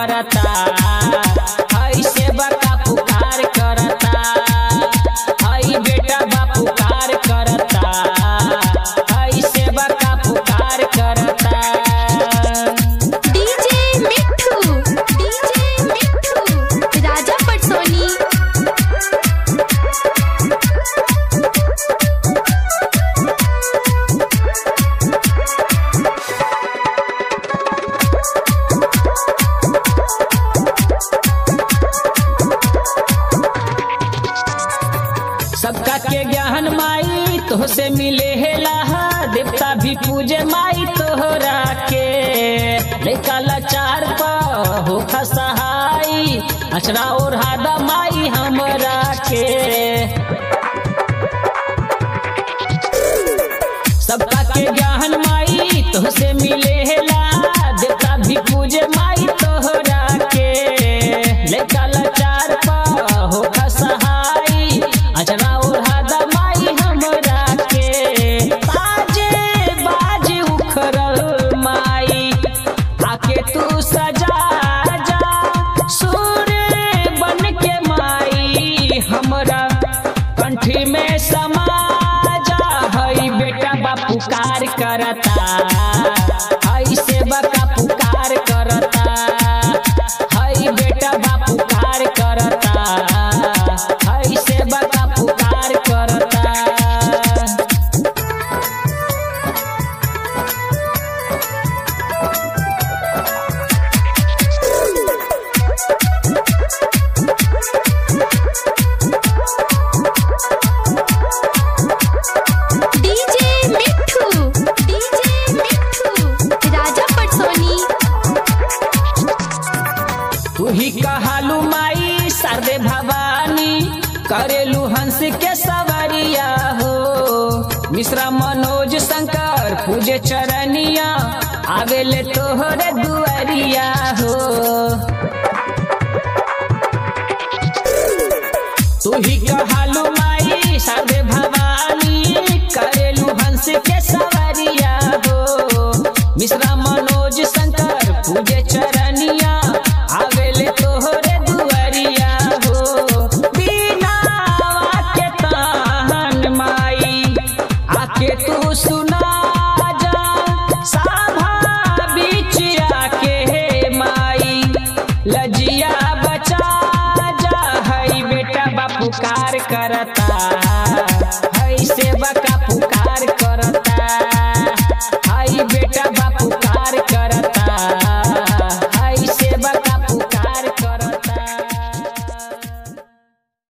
करता, हई सेवा का पुकार करता, हई बेटा बा पुकार करता, हई सेवा का पुकार करता। डीजे मिट्ठू राजा पटसोनी। सबका के ज्ञान माई तो से मिले है लाहा, देवता भी पूजे माई तोहरा के, लइका लाचार पा हो सहाई, अचरा और हादा माई हमरा के। सबका के ज्ञान माई तो से मिले है ला, देवता भी पूजे माई तोहरा के, लइका लाचार पा हो सहाई, अचरा और हादा माई हमरा के। बाजे बाजे उखरल माई आके तू सजा जा, सुर बन के माई हमरा कंठी में समा जा, हई बेटा बा पुकार करता, हई सेवा का पुकार करता, हई बेटा बा पुकार करता, हई सेवा का पुकार करता। डीजे मिट्ठू राजा पटसोनी। तू ही कहालू माई शारदे भवानी, करेलू हंस के सवरिया हो, मिश्रा मनोज शंकर पूजे चरनिया, आवेले तोहरे दुआरिया हो। तू ही कहालू माई शारदे भवानी, करेलू हंस के सवरिया हो, मिश्रा मनोज शंकर पूजे चरनिया, आवेले तोहरे दुआरिया हो। बिना के ताहन माई आके तू सुना जा, सभा बीच आके माई लजिया बचा जा, हई बेटा बा पुकार करता, हई सेवा